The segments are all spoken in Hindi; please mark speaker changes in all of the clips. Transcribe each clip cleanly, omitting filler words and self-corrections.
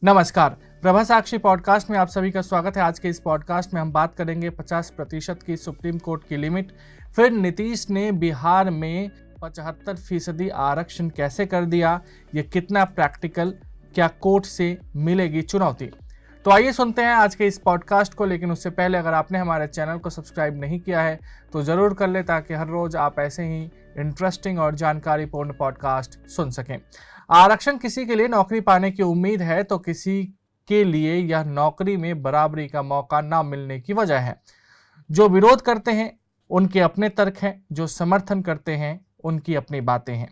Speaker 1: नमस्कार। प्रभा साक्षी पॉडकास्ट में आप सभी का स्वागत है। आज के इस पॉडकास्ट में हम बात करेंगे 50% की सुप्रीम कोर्ट की लिमिट, फिर नीतीश ने बिहार में 75% आरक्षण कैसे कर दिया, ये कितना प्रैक्टिकल, क्या कोर्ट से मिलेगी चुनौती। तो आइए सुनते हैं आज के इस पॉडकास्ट को। लेकिन उससे पहले अगर आपने हमारे चैनल को सब्सक्राइब नहीं किया है तो ज़रूर कर ले, ताकि हर रोज़ आप ऐसे ही इंटरेस्टिंग और जानकारीपूर्ण पॉडकास्ट सुन सकें। आरक्षण किसी के लिए नौकरी पाने की उम्मीद है तो किसी के लिए यह नौकरी में बराबरी का मौका ना मिलने की वजह है। जो विरोध करते हैं उनके अपने तर्क हैं, जो समर्थन करते हैं उनकी अपनी बातें हैं।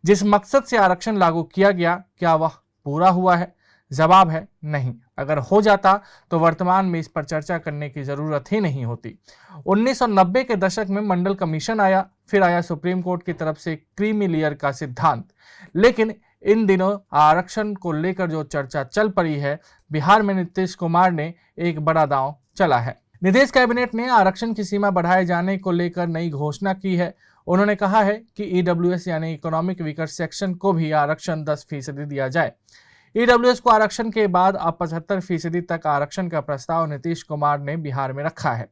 Speaker 1: जिस मकसद से आरक्षण लागू किया गया, क्या वह पूरा हुआ है? जवाब है नहीं। अगर हो जाता तो वर्तमान में इस पर चर्चा करने की जरूरत ही नहीं होती। 1990 के दशक में मंडल कमीशन आया, फिर आया सुप्रीम कोर्ट की तरफ से क्रीमी लेयर का सिद्धांत। लेकिन इन दिनों आरक्षण को लेकर जो चर्चा चल पड़ी है, बिहार में नीतीश कुमार ने एक बड़ा दांव चला है। नीतीश कैबिनेट ने आरक्षण की सीमा बढ़ाए जाने को लेकर नई घोषणा की है। उन्होंने कहा है कि ईडब्ल्यूएस यानी इकोनॉमिक वीकर सेक्शन को भी आरक्षण 10% दिया जाए। ईडब्ल्यूएस को आरक्षण के बाद अब 75% तक आरक्षण का प्रस्ताव नीतीश कुमार ने बिहार में रखा है।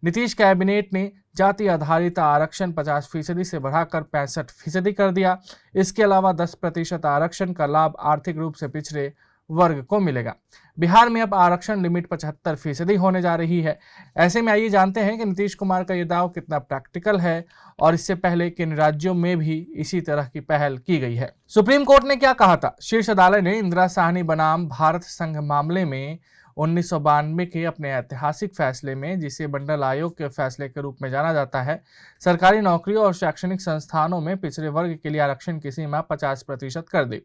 Speaker 1: नीतीश कैबिनेट ने जाति आधारित आरक्षण 50% से बढ़ाकर 65% कर दिया। इसके अलावा 10% आरक्षण का लाभ आर्थिक रूप से पिछड़े वर्ग को मिलेगा। बिहार में अब आरक्षण लिमिट 75% होने जा रही है। ऐसे में आइए जानते हैं कि नीतीश कुमार का यह दाव कितना प्रैक्टिकल है और इससे पहले किन राज्यों में भी इसी तरह की पहल की गई है। सुप्रीम कोर्ट ने क्या कहा था? शीर्ष अदालत ने इंदिरा साहनी बनाम भारत संघ मामले में 1992 के अपने ऐतिहासिक फैसले में, जिसे मंडल आयोग के फैसले के रूप में जाना जाता है, सरकारी नौकरियों और शैक्षणिक संस्थानों में पिछड़े वर्ग के लिए आरक्षण की सीमा 50% कर दी।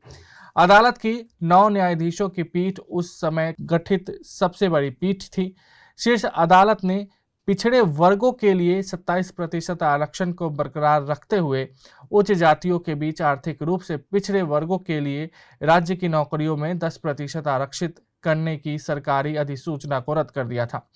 Speaker 1: अदालत की 9 न्यायाधीशों की पीठ उस समय गठित सबसे बड़ी पीठ थी। शीर्ष अदालत ने पिछड़े वर्गों के लिए 27% आरक्षण को बरकरार रखते हुए उच्च जातियों के बीच आर्थिक रूप से पिछड़े वर्गों के लिए राज्य की नौकरियों में 10% आरक्षित करने की सरकारी अधिसूचना को रद्द कर दिया था।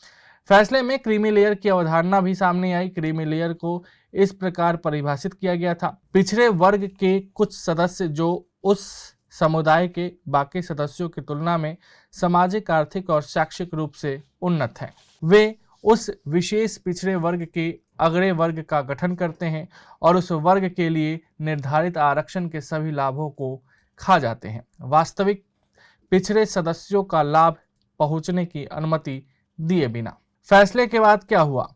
Speaker 1: फैसले में क्रीमी लेयर की अवधारणा भी सामने आई। क्रीमी लेयर को इस प्रकार परिभाषित किया गया था: पिछड़े वर्ग के कुछ सदस्य जो उस समुदाय के बाकी सदस्यों की तुलना में सामाजिक, आर्थिक और शैक्षिक रूप से उन्नत हैं, वे उस विशेष पिछड़े वर्ग के अगड़े वर्ग का गठन करते हैं और उस वर्ग के लिए निर्धारित आरक्षण के सभी लाभों को खा जाते हैं, वास्तविक पिछड़े सदस्यों का लाभ पहुंचने की अनुमति दिए बिना। फैसले के बाद क्या हुआ?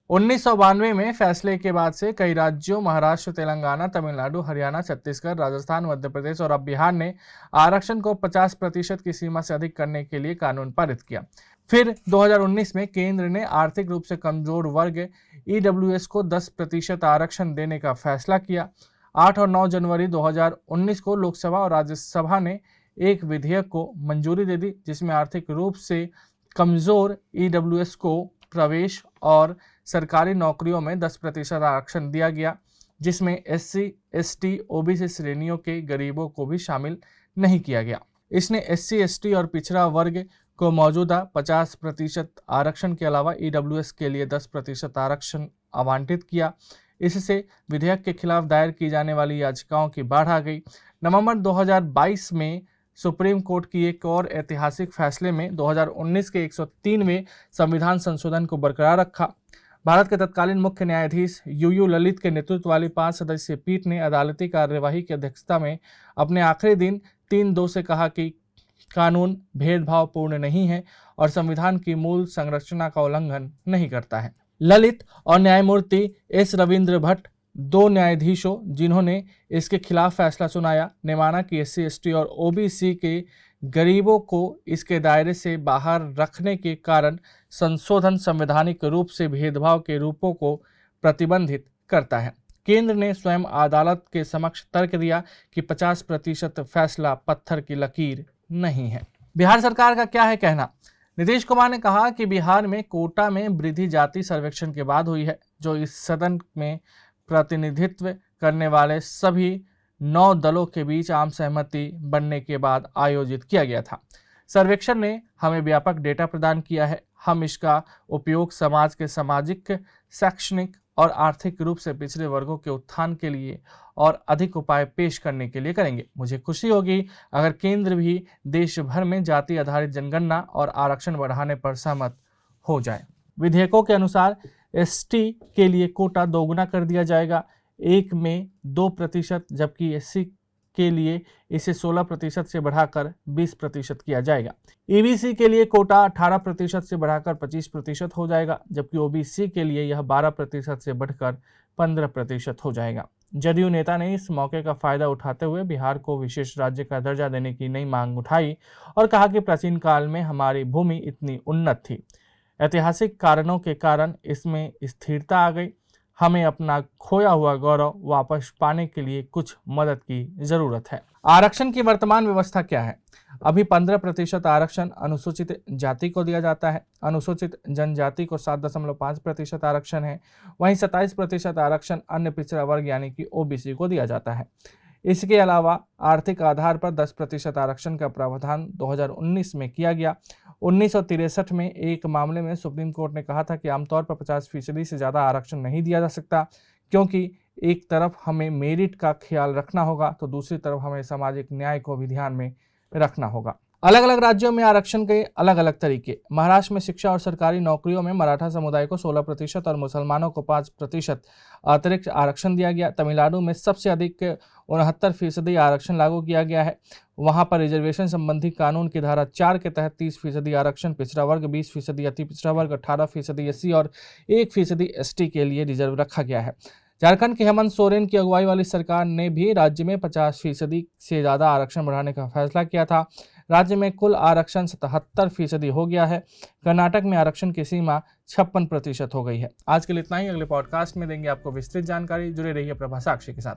Speaker 1: 1992 में फैसले के बाद से कई राज्यों महाराष्ट्र, तेलंगाना, तमिलनाडु, हरियाणा, छत्तीसगढ़, राजस्थान, मध्य प्रदेश और अब बिहार ने आरक्षण को 50% की सीमा से अधिक करने के लिए कानून पारित किया। फिर 2019 में केंद्र ने आर्थिक रूप से कमजोर वर्ग ईडब्ल्यूएस को 10% आरक्षण देने का फैसला किया। 8 और 9 जनवरी 2019 को लोकसभा और राज्यसभा ने एक विधेयक को मंजूरी दे दी, जिसमें आर्थिक रूप से कमजोर ईडब्ल्यूएस को प्रवेश और सरकारी नौकरियों में 10% आरक्षण दिया गया, जिसमें एससी, एसटी, ओबीसी श्रेणियों के गरीबों को भी शामिल नहीं किया गया। इसने एससी, एसटी और पिछड़ा वर्ग को मौजूदा 50% आरक्षण के अलावा ईडब्ल्यूएस के लिए 10% आरक्षण आवंटित किया। इससे विधेयक के खिलाफ दायर की जाने वाली याचिकाओं की बाढ़ आ गई। नवंबर 2022 में सुप्रीम कोर्ट की एक और ऐतिहासिक फैसले में 2019 के 103वें संविधान संशोधन को बरकरार रखा। भारत के तत्कालीन मुख्य न्यायाधीश यूयू ललित के नेतृत्व वाली 5 सदस्यीय पीठ ने अदालती कार्यवाही की अध्यक्षता में अपने आखिरी दिन 3-2 से कहा कि कानून भेदभावपूर्ण नहीं है और संविधान की मूल संरचना का उल्लंघन नहीं करता है। ललित और न्यायमूर्ति एस रविंद्र भट्ट, 2 न्यायाधीशों जिन्होंने इसके खिलाफ फैसला सुनाया, ने माना कि एससी, एसटी और ओबीसी के गरीबों को इसके दायरे से बाहर रखने के कारण संशोधन संवैधानिक रूप से भेदभाव के रूपों को प्रतिबंधित करता है। केंद्र ने स्वयं अदालत के समक्ष तर्क दिया कि 50% फैसला पत्थर की लकीर नहीं है। बिहार सरकार का क्या है कहना? नीतीश कुमार ने कहा कि बिहार में कोटा में वृद्धि जाति सर्वेक्षण के बाद हुई है, जो इस सदन में प्रतिनिधित्व करने वाले सभी 9 दलों के बीच आम सहमति बनने के बाद आयोजित किया गया था। सर्वेक्षण ने हमें व्यापक डेटा प्रदान किया है। हम इसका उपयोग समाज के सामाजिक, शैक्षणिक और आर्थिक रूप से पिछड़े वर्गों के उत्थान के लिए और अधिक उपाय पेश करने के लिए करेंगे। मुझे खुशी होगी अगर केंद्र भी देश भर में जाति आधारित जनगणना और आरक्षण बढ़ाने पर सहमत हो जाए। विधेयकों के अनुसार एसटी के लिए कोटा दोगुना कर दिया जाएगा, 1 में 2%, जबकि एससी के लिए इसे 16% से बढ़ाकर 20% किया जाएगा। ईबीसी के लिए कोटा 18% से बढ़ाकर 25% हो जाएगा, जबकि ओबीसी के लिए यह 12% से बढ़कर 15% हो जाएगा। जदयू नेता ने इस मौके का फायदा उठाते हुए बिहार को विशेष राज्य का दर्जा देने की नई मांग उठाई और कहा कि प्राचीन काल में हमारी भूमि इतनी उन्नत थी, ऐतिहासिक कारणों के कारण इसमें स्थिरता आ गई, हमें अपना खोया हुआ गौरव वापस पाने के लिए कुछ मदद की जरूरत है। आरक्षण की वर्तमान व्यवस्था क्या है? अभी 15% आरक्षण अनुसूचित जाति को दिया जाता है, अनुसूचित जनजाति को 7.5% आरक्षण है, वहीं 27% आरक्षण अन्य पिछड़ा वर्ग यानी कि ओबीसी को दिया जाता है। इसके अलावा आर्थिक आधार पर 10% आरक्षण का प्रावधान 2019 में किया गया। 1963 में एक मामले में सुप्रीम कोर्ट ने कहा था कि आमतौर पर 50% से ज़्यादा आरक्षण नहीं दिया जा सकता, क्योंकि एक तरफ हमें मेरिट का ख्याल रखना होगा तो दूसरी तरफ हमें सामाजिक न्याय को भी ध्यान में रखना होगा। अलग अलग राज्यों में आरक्षण के अलग अलग तरीके। महाराष्ट्र में शिक्षा और सरकारी नौकरियों में मराठा समुदाय को 16% और मुसलमानों को 5% अतिरिक्त आरक्षण दिया गया। तमिलनाडु में सबसे अधिक 69% आरक्षण लागू किया गया है। वहां पर रिजर्वेशन संबंधी कानून की धारा 4 के तहत 30% आरक्षण पिछड़ा वर्ग, 20% अति पिछड़ा वर्ग, 18% एससी और 1% एसटी के लिए रिजर्व रखा गया है। झारखंड के हेमंत सोरेन की अगुवाई वाली सरकार ने भी राज्य में 50% से ज़्यादा आरक्षण बढ़ाने का फैसला किया था। राज्य में कुल आरक्षण 77% हो गया है। कर्नाटक में आरक्षण की सीमा 56% हो गई है। आज के लिए इतना ही। अगले पॉडकास्ट में देंगे आपको विस्तृत जानकारी। जुड़े रहिए प्रभा साक्षी के साथ।